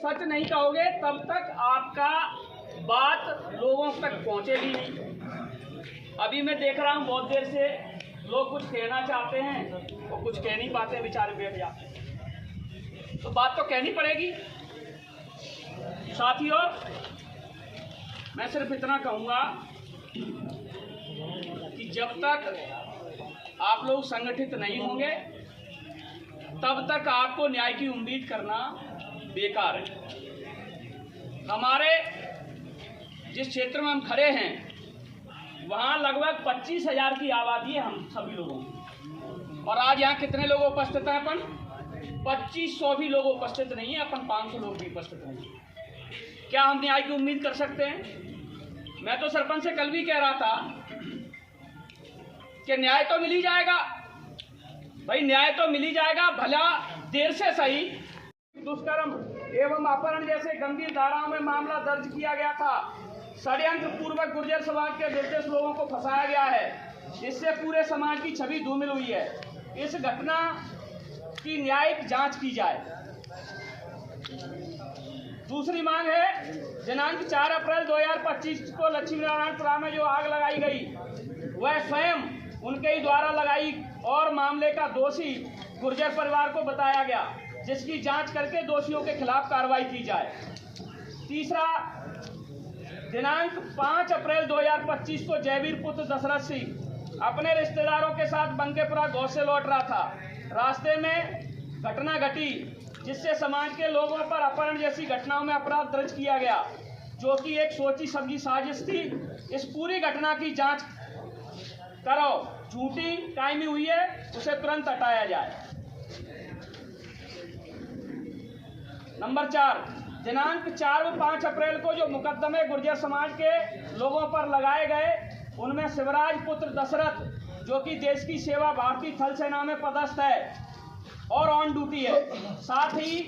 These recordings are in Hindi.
सच नहीं कहोगे तब तक आपका बात लोगों तक पहुंचेगी नहीं। अभी मैं देख रहा हूं बहुत देर से लोग कुछ कहना चाहते हैं और कुछ कह नहीं पाते, बेचारे बैठ जाते हैं। तो बात तो कहनी पड़ेगी। साथियों, मैं सिर्फ इतना कहूंगा कि जब तक आप लोग संगठित नहीं होंगे तब तक आपको न्याय की उम्मीद करना बेकार है। हमारे जिस क्षेत्र में हम खड़े हैं वहाँ लगभग 25,000 की आबादी है हम सभी लोगों की, और आज यहाँ कितने लोग उपस्थित हैं? अपन 2500 भी लोग उपस्थित नहीं है, अपन 500 लोग भी उपस्थित नहीं है। क्या हम न्याय की उम्मीद कर सकते हैं? मैं तो सरपंच से कल भी कह रहा था कि न्याय तो मिल ही जाएगा भाई, न्याय तो मिल ही जाएगा, भला देर से सही। दुष्कर्म एवं अपहरण जैसे गंभीर धाराओं में मामला दर्ज किया गया था। षड्यंत्र पूर्वक गुर्जर समाज के निर्दोष लोगों को फंसाया गया है, इससे पूरे समाज की छवि धूमिल हुई है। इस घटना की न्यायिक जांच की जाए। दूसरी मांग है, दिनांक 4 अप्रैल 2025 को लक्ष्मी नारायणपुरा में जो आग लगाई गई वह स्वयं उनके ही द्वारा लगाई और मामले का दोषी गुर्जर परिवार को बताया गया, जिसकी जांच करके दोषियों के खिलाफ कार्रवाई की जाए। तीसरा, दिनांक 5 अप्रैल 2025 को जयवीर पुत्र दशरथ सिंह अपने रिश्तेदारों के साथ बंकेपुरा गांव से लौट रहा था। रास्ते में घटना घटी जिससे समाज के लोगों पर अपहरण जैसी घटनाओं में अपराध दर्ज किया गया, जो कि एक सोची समझी साजिश थी। इस पूरी घटना की जांच करो, झूठी कायमी हुई है उसे तुरंत हटाया जाए। नंबर 4, दिनांक 4 व 5 अप्रैल को जो मुकदमे गुर्जर समाज के लोगों पर लगाए गए उनमें शिवराज पुत्र दशरथ, जो कि देश की सेवा भारतीय थल सेना में पदस्थ है और ऑन ड्यूटी है। साथ ही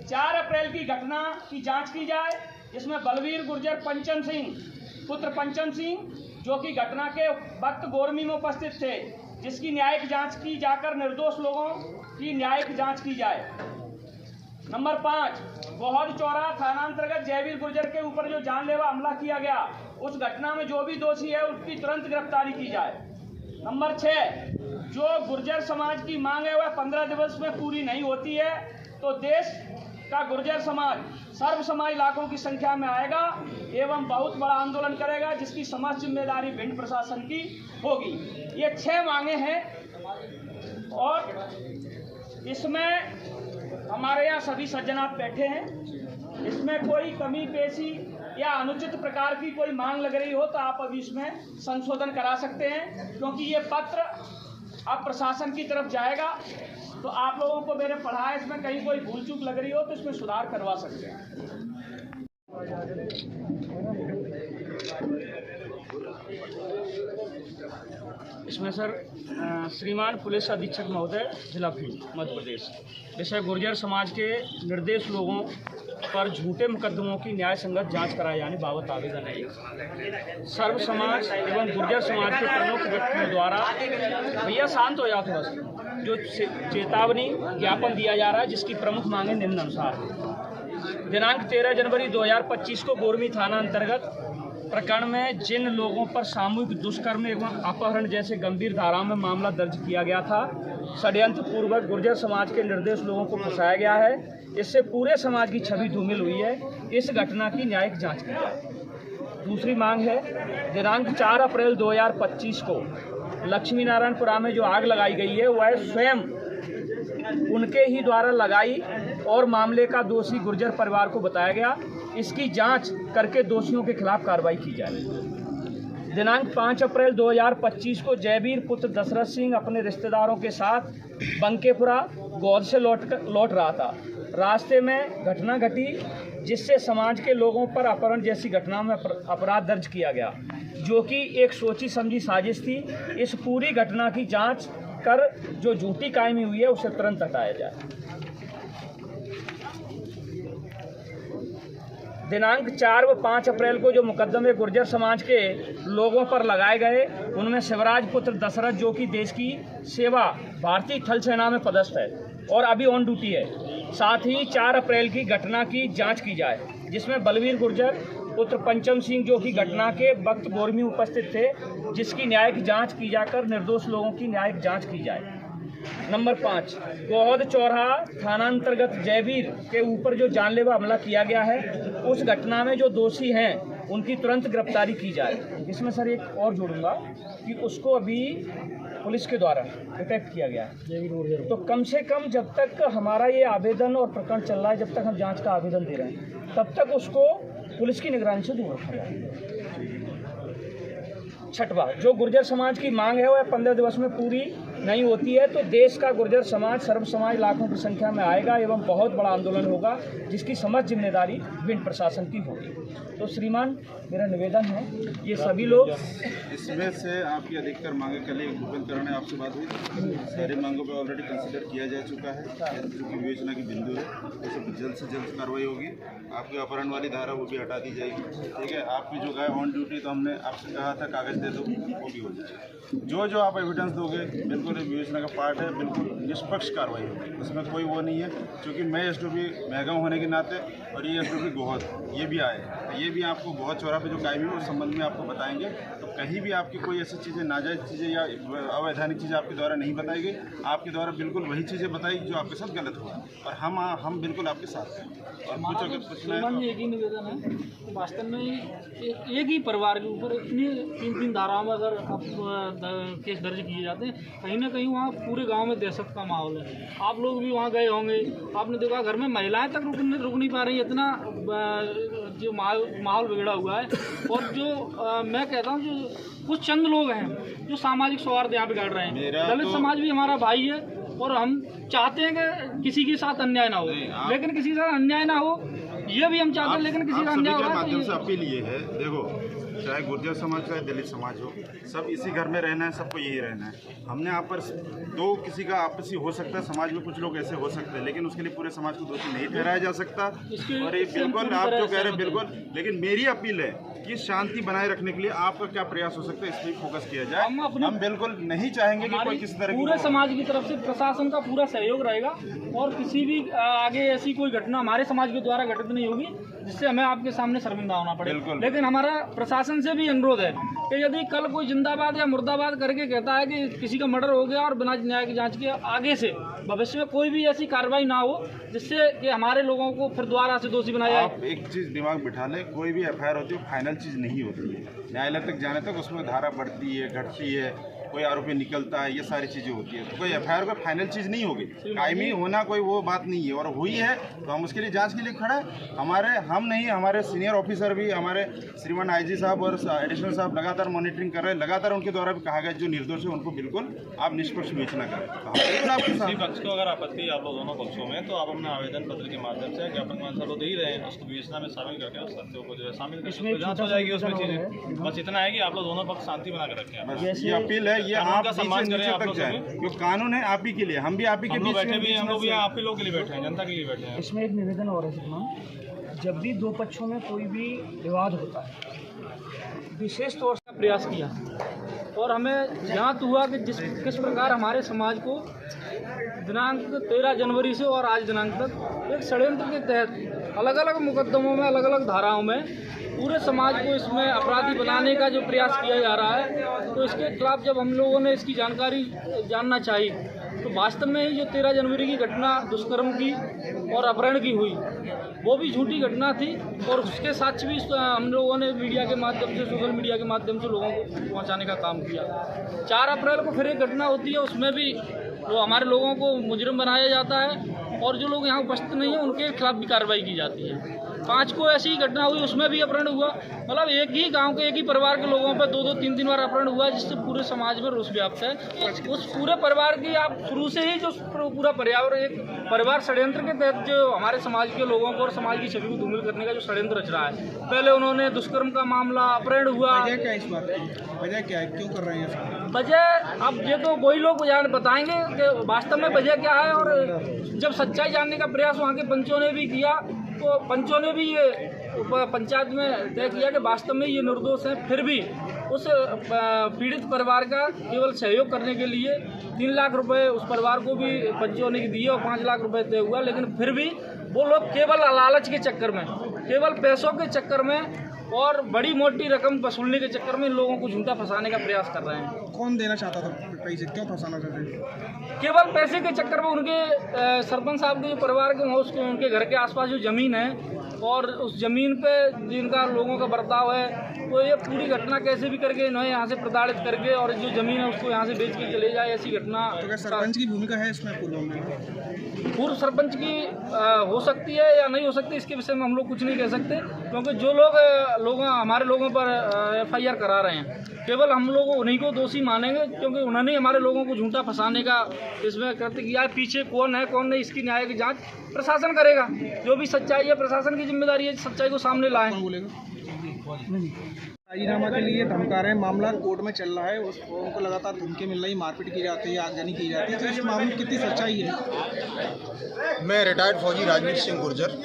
4 अप्रैल की घटना की जांच की जाए, जिसमें बलवीर गुर्जर पंचम सिंह पुत्र पंचम सिंह, जो कि घटना के वक्त गोरमी में उपस्थित थे, जिसकी न्यायिक जांच की जाकर निर्दोष लोगों की न्यायिक जांच की जाए। नंबर 5, बहुत चौराहा थानांतर्गत जयवीर गुर्जर के ऊपर जो जानलेवा हमला किया गया, उस घटना में जो भी दोषी है उसकी तुरंत गिरफ्तारी की जाए। नंबर 6, जो गुर्जर समाज की मांग है वह 15 दिवस में पूरी नहीं होती है तो देश का गुर्जर समाज सर्व समाज लाखों की संख्या में आएगा एवं बहुत बड़ा आंदोलन करेगा, जिसकी समस्त जिम्मेदारी भिंड प्रशासन की होगी। ये 6 मांगे हैं और इसमें हमारे यहाँ सभी सज्जनात बैठे हैं। इसमें कोई कमी पेशी या अनुचित प्रकार की कोई मांग लग रही हो तो आप अभी इसमें संशोधन करा सकते हैं, क्योंकि ये पत्र अब प्रशासन की तरफ जाएगा। तो आप लोगों को मैंने पढ़ा है, इसमें कहीं कोई भूल चूक लग रही हो तो इसमें सुधार करवा सकते हैं। इसमें सर श्रीमान पुलिस अधीक्षक महोदय जिला फील्ड मध्य प्रदेश, विषय गुर्जर समाज के निर्दोष लोगों पर झूठे मुकदमों की न्याय संगत जांच कराए जाने बाबत आवेदन है। सर्व समाज एवं गुर्जर समाज के प्रमुख व्यक्तियों द्वारा, भैया शांत हो जाओ थोड़ा सा, जो चेतावनी ज्ञापन दिया जा रहा है, जिसकी प्रमुख मांगे निम्नानुसार है। दिनांक 13 जनवरी 2025 को गोरमी थाना अंतर्गत प्रकरण में जिन लोगों पर सामूहिक दुष्कर्म एवं अपहरण जैसे गंभीर धाराओं में मामला दर्ज किया गया था, षड्यंत्र पूर्वक गुर्जर समाज के निर्दोष लोगों को फंसाया गया है, इससे पूरे समाज की छवि धूमिल हुई है। इस घटना की न्यायिक जांच की जाए। दूसरी मांग है, दिनांक 4 अप्रैल 2025 को लक्ष्मी नारायणपुरा में जो आग लगाई गई है वह स्वयं उनके ही द्वारा लगाई और मामले का दोषी गुर्जर परिवार को बताया गया, इसकी जांच करके दोषियों के खिलाफ कार्रवाई की जाए। दिनांक 5 अप्रैल 2025 को जयवीर पुत्र दशरथ सिंह अपने रिश्तेदारों के साथ बंकेपुरा गांव से लौट रहा था। रास्ते में घटना घटी जिससे समाज के लोगों पर अपहरण जैसी घटनाओं में अपराध दर्ज किया गया, जो कि एक सोची समझी साजिश थी। इस पूरी घटना की जांच कर जो झूठी कायमी हुई है उसे तुरंत हटाया जाए। दिनांक 4 व 5 अप्रैल को जो मुकदमे गुर्जर समाज के लोगों पर लगाए गए उनमें शिवराज पुत्र दशरथ, जो कि देश की सेवा भारतीय थल सेना में पदस्थ है और अभी ऑन ड्यूटी है, साथ ही 4 अप्रैल की घटना की जांच की जाए, जिसमें बलवीर गुर्जर पुत्र पंचम सिंह जो कि घटना के वक्त गोर में उपस्थित थे, जिसकी न्यायिक जांच की जाकर निर्दोष लोगों की न्यायिक जांच की जाए। नंबर 5, गोहद चौराहा थानांतर्गत जयवीर के ऊपर जो जानलेवा हमला किया गया है, उस घटना में जो दोषी हैं उनकी तुरंत गिरफ्तारी की जाए। इसमें सर एक और जोड़ूंगा कि उसको अभी पुलिस के द्वारा डिटेक्ट किया गया है, तो कम से कम जब तक हमारा ये आवेदन और प्रकरण चल रहा है, जब तक हम जांच का आवेदन दे रहे हैं, तब तक उसको पुलिस की निगरानी से दूर रखा जाए। 6वां, जो गुर्जर समाज की मांग है वह 15 दिवस में पूरी नहीं होती है तो देश का गुर्जर समाज सर्व समाज लाखों की संख्या में आएगा एवं बहुत बड़ा आंदोलन होगा, जिसकी समस्त जिम्मेदारी विभिन्न प्रशासन की होगी। तो श्रीमान, मेरा निवेदन है ये सभी लोग, इसमें से आपकी अधिकतर मांगे कल ही भूपेंद्र करण ने आपसे बात हुई, सारी मांगों पर ऑलरेडी कंसिडर किया जा चुका है, जो कि विवेचना की बिंदु है, उसमें जल्द से जल्द कार्रवाई होगी। आपकी अपहरण वाली धारा वो भी हटा दी जाएगी, ठीक है। आपकी जो गए ऑन ड्यूटी, तो हमने आपसे कहा था कागज दे दो, वो भी हो जाएगा। जो आप एविडेंस दोगे बिल्कुल विवेचना का पार्ट है, बिल्कुल निष्पक्ष कार्रवाई होगी, उसमें कोई वो नहीं है। क्योंकि मैं एसडीओपी महगांव होने के नाते और ये एसडीओपी गोहद ये भी आए, ये भी आपको गोहद चौराहा पे जो कायमी है उस संबंध में आपको बताएंगे। तो कहीं भी आपकी कोई ऐसी चीज़ें नाजायज़ चीज़ें या अवैधानिक चीज़ें आपके द्वारा नहीं बताई गई, आपके द्वारा बिल्कुल वही चीज़ें बताई जो आपके साथ गलत हुआ, और हम बिल्कुल आपके साथ हैं। और कुछ अगर पूछना है तो एक ही निवेदन है, वास्तव में एक ही परिवार के ऊपर इतनी 3-3 धाराओं में अगर केस दर्ज किए जाते हैं, कहीं ना कहीं वहाँ पूरे गांव में दहशत का माहौल है। आप लोग भी वहाँ गए होंगे, आपने देखा घर में महिलाएं तक रुक नहीं पा रही, इतना जो माहौल बिगड़ा हुआ है। और जो मैं कहता हूँ, जो कुछ चंद लोग हैं जो सामाजिक सौहार्द यहाँ बिगाड़ रहे हैं। दलित समाज भी हमारा भाई है और हम चाहते हैं कि किसी के साथ अन्याय ना हो, लेकिन किसी के साथ अन्याय ना हो ये भी हम चाहते हैं, लेकिन किसी का अन्याय हो माध्यम से अपील ये है, देखो चाहे गुर्जर समाज चाहे दलित समाज हो, सब इसी घर में रहना है, सबको यही रहना है। हमने यहाँ पर दो किसी का आपसी हो सकता है, समाज में कुछ लोग ऐसे हो सकते हैं, लेकिन उसके लिए पूरे समाज को दोषी नहीं ठहराया जा सकता। और ये बिल्कुल आप जो कह रहे हैं बिल्कुल, लेकिन मेरी अपील है कि शांति बनाए रखने के लिए आपका क्या प्रयास हो सकता है, इस पर फोकस किया जाए। हम बिल्कुल नहीं चाहेंगे कि कोई किसी तरह पूरे समाज की तरफ से प्रशासन का पूरा सहयोग रहेगा और किसी भी आगे ऐसी कोई घटना हमारे समाज के द्वारा घटित नहीं होगी जिससे हमें आपके सामने शर्मिंदा होना पड़े। लेकिन हमारा प्रशासन से भी अनुरोध है कि यदि कल कोई जिंदाबाद या मुर्दाबाद करके कहता है कि किसी का मर्डर हो गया और बिना न्याय की जांच के आगे से भविष्य में कोई भी ऐसी कार्रवाई ना हो जिससे कि हमारे लोगों को फिर दोबारा से दोषी बनाया जाए। आप एक चीज़ दिमाग बिठा ले, कोई भी एफआईआर होती है फाइनल चीज़ नहीं होती है, न्यायालय तक जाने तक उसमें धारा बढ़ती है, घटती है, कोई आरोपी निकलता है, ये सारी चीज़ें होती है। तो कोई एफआईआर का फाइनल चीज़ नहीं होगी, कायमी होना कोई वो बात नहीं है। और हुई है तो हम उसके लिए जांच के लिए खड़े हैं। हम नहीं, हमारे सीनियर ऑफिसर भी, हमारे श्रीमान आईजी साहब और एडिशनल साहब लगातार मॉनिटरिंग कर रहे हैं। लगातार उनके द्वारा भी कहा गया जो निर्दोष है उनको बिल्कुल आप निष्पक्ष विवेचना करें। किसी पक्ष को अगर आपत्ति आप लोग दोनों पक्षों में, तो आप अपने आवेदन पत्र के माध्यम से ज्ञापन मान सब दे ही रहे हैं, उसको विवेचना में शामिल करके उस तथ्यों को जो है शामिल करके जांच हो जाएगी उसमें चीज़ें। बस इतना है कि आप लोग दोनों पक्ष शांति बना के रखें। ये अपील है, ये आप नीचे तक जाए, क्योंकि कानून है आप ही के लिए, हम भी आप ही के बीच बैठे भी, हम लोग भी आप ही लोग के लिए बैठे हैं, जनता के लिए बैठे हैं। इसमें एक निवेदन और है श्रीमान, जब भी दो पक्षों में कोई भी विवाद होता है, विशेष तौर से प्रयास किया और हमें ज्ञात हुआ कि किस प्रकार हमारे समाज को दिनांक 13 जनवरी से और आज दिनांक तक एक षड्यंत्र के तहत अलग अलग मुकदमों में, अलग अलग धाराओं में पूरे समाज को इसमें अपराधी बनाने का जो प्रयास किया जा रहा है, तो इसके खिलाफ जब हम लोगों ने इसकी जानकारी जानना चाहिए, तो वास्तव में ही जो 13 जनवरी की घटना दुष्कर्म की और अपहरण की हुई, वो भी झूठी घटना थी और उसके साक्ष्य भी हम लोगों ने मीडिया के माध्यम से, सोशल मीडिया के माध्यम से लोगों को पहुंचाने का काम किया। 4 अप्रैल को फिर एक घटना होती है, उसमें भी जो हमारे लोगों को मुजरिम बनाया जाता है और जो लोग यहाँ उपस्थित नहीं हैं उनके खिलाफ भी कार्रवाई की जाती है। 5 को ऐसी घटना हुई, उसमें भी अपहरण हुआ। मतलब एक ही गांव के, एक ही परिवार के लोगों पर 2-2, 3-3 बार अपहरण हुआ, जिससे पूरे समाज में रोष व्याप्त है। उस पूरे परिवार की आप शुरू से ही जो पूरा पर्यावरण, एक परिवार षड्यंत्र के तहत जो हमारे समाज के लोगों को और समाज की छवि को धूमिल करने का जो षड्यंत्र रच रहा है, पहले उन्होंने दुष्कर्म का मामला, अपहरण हुआ। वजह क्या है इस बात की? वजह क्या है, क्यों कर रहे हैं? वजह अब ये तो वही लोग बताएंगे कि वास्तव में वजह क्या है। और जब सच्चाई जानने का प्रयास वहाँ के पंचों ने भी किया, तो पंचों ने भी ये पंचायत में तय किया कि वास्तव में ये निर्दोष हैं, फिर भी उस पीड़ित परिवार का केवल सहयोग करने के लिए 3 लाख रुपए उस परिवार को भी पंचों ने दिए और 5 लाख रुपए तय हुआ। लेकिन फिर भी वो लोग केवल लालच के चक्कर में, केवल पैसों के चक्कर में और बड़ी मोटी रकम वसूलने के चक्कर में इन लोगों को झूठा फंसाने का प्रयास कर रहे हैं। कौन देना चाहता था पैसे, क्यों फंसाना चाहते हैं? केवल पैसे के चक्कर में उनके सरपंच साहब के जो परिवार के उसके उनके घर के आसपास जो ज़मीन है और उस ज़मीन पे जिनका लोगों का बर्ताव है, तो ये पूरी घटना कैसे भी करके इन्हें यहाँ से प्रताड़ित करके और जो ज़मीन है उसको यहाँ से बेच के चले जाए, ऐसी घटना। तो क्या सरपंच की भूमिका है इसमें? पूर्व सरपंच की हो सकती है या नहीं हो सकती, इसके विषय में हम लोग कुछ नहीं कह सकते, क्योंकि जो लोग हमारे लोगों पर FIR करा रहे हैं केवल हम लोग उन्हीं को दोषी मानेंगे, क्योंकि उन्होंने हमारे लोगों को झूठा फंसाने का इसमें कृत्य किया है। पीछे कौन है कौन नहीं, इसकी न्याय की जांच प्रशासन करेगा। जो भी सच्चाई है प्रशासन की जिम्मेदारी है सच्चाई को सामने लाएं। कौन बोलेगा? राजीनामा के लिए धमका रहे हैं, मामला कोर्ट में चल रहा है, उनको लगातार धमकी मिल रही, मारपीट की जाती है, आगजनी की जाती है, तो इस मामले में कितनी सच्चाई है? मैं रिटायर्ड फौजी राजवीर सिंह गुर्जर,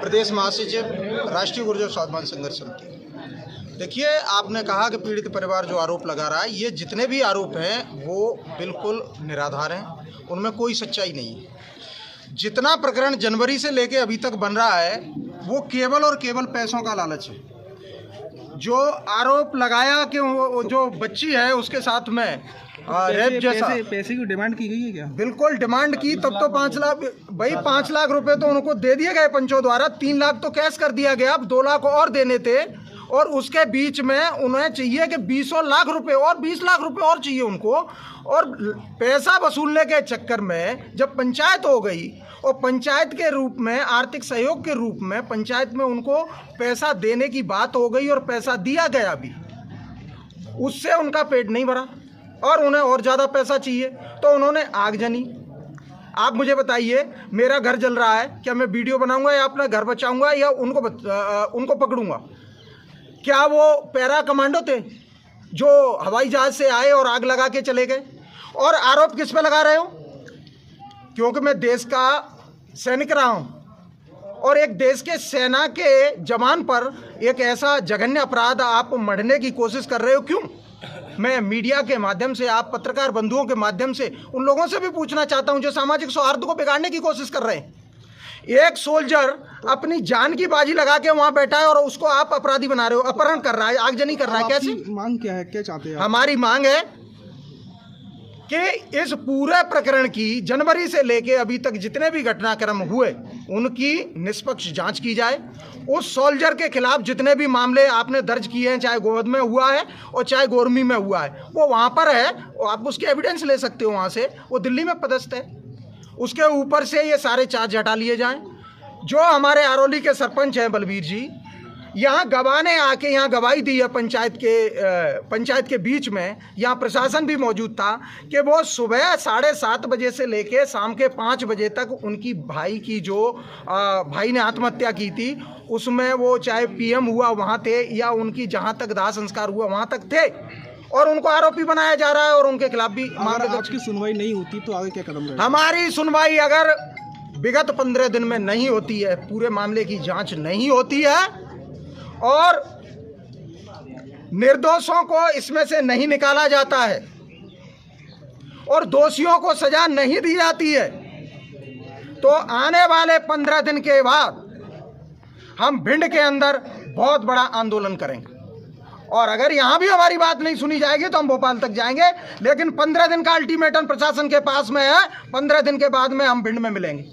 प्रदेश महासचिव राष्ट्रीय गुर्जर स्वाभिमान संघर्ष समिति। देखिए, आपने कहा कि पीड़ित परिवार जो आरोप लगा रहा है, ये जितने भी आरोप हैं वो बिल्कुल निराधार हैं, उनमें कोई सच्चाई नहीं है। जितना प्रकरण जनवरी से लेके अभी तक बन रहा है वो केवल और केवल पैसों का लालच है। जो आरोप लगाया कि वो जो बच्ची है उसके साथ में रेप जैसा पैसे की डिमांड की गई है क्या? बिल्कुल डिमांड की, तब तो 5 लाख भाई 5 लाख रुपए तो उनको दे दिए गए पंचों द्वारा, 3 लाख तो कैश कर दिया गया, अब 2 लाख और देने थे और उसके बीच में उन्हें चाहिए कि 20 लाख रुपए और 20 लाख रुपए और चाहिए उनको। और पैसा वसूलने के चक्कर में जब पंचायत हो गई और पंचायत के रूप में आर्थिक सहयोग के रूप में पंचायत में उनको पैसा देने की बात हो गई और पैसा दिया गया भी, उससे उनका पेट नहीं भरा और उन्हें और ज़्यादा पैसा चाहिए तो उन्होंने आगजनी। आप मुझे बताइए, मेरा घर जल रहा है, क्या मैं वीडियो बनाऊंगा या अपना घर बचाऊंगा या उनको पकड़ूंगा? क्या वो पैरा कमांडो थे जो हवाई जहाज से आए और आग लगा के चले गए? और आरोप किस पे लगा रहे हो? क्योंकि मैं देश का सैनिक रहा हूं और एक देश के सेना के जवान पर एक ऐसा जघन्य अपराध आप मढ़ने की कोशिश कर रहे हो, क्यों? मैं मीडिया के माध्यम से, आप पत्रकार बंधुओं के माध्यम से उन लोगों से भी पूछना चाहता हूं जो सामाजिक सौहार्द को बिगाड़ने की कोशिश कर रहे हैं। एक सोल्जर अपनी जान की बाजी लगा के वहां बैठा है और उसको आप अपराधी बना रहे हो, अपहरण कर रहा है, आगजनी कर रहा है। कैसे? मांग क्या है, क्या चाहते हैं? हमारी मांग है कि इस पूरे प्रकरण की जनवरी से लेके अभी तक जितने भी घटनाक्रम हुए उनकी निष्पक्ष जांच की जाए। उस सोल्जर के खिलाफ जितने भी मामले आपने दर्ज किए हैं, चाहे गोवध में हुआ है और चाहे गोरमी में हुआ है, वो वहाँ पर है और आप उसके एविडेंस ले सकते हो वहाँ से। वो दिल्ली में पदस्थ है, उसके ऊपर से ये सारे चार्ज हटा लिए जाएं। जो हमारे आरोली के सरपंच हैं बलबीर जी, यहाँ गवाह ने आके यहाँ गवाही दी है पंचायत के बीच में, यहाँ प्रशासन भी मौजूद था कि वो सुबह 7:30 बजे से लेके शाम के 5 बजे तक उनकी भाई की जो भाई ने आत्महत्या की थी उसमें वो चाहे PM हुआ वहाँ थे या उनकी जहाँ तक दाह संस्कार हुआ वहाँ तक थे और उनको आरोपी बनाया जा रहा है और उनके खिलाफ भी अगर आज की सुनवाई नहीं होती तो आगे क्या कदम रहेगा? हमारी सुनवाई अगर विगत 15 दिन में नहीं होती है, पूरे मामले की जांच नहीं होती है और निर्दोषों को इसमें से नहीं निकाला जाता है और दोषियों को सजा नहीं दी जाती है, तो आने वाले 15 दिन के बाद हम भिंड के अंदर बहुत बड़ा आंदोलन करेंगे और अगर यहाँ भी हमारी बात नहीं सुनी जाएगी तो हम भोपाल तक जाएंगे। लेकिन 15 दिन का अल्टीमेटम प्रशासन के पास में है, 15 दिन के बाद में हम भिंड में मिलेंगे।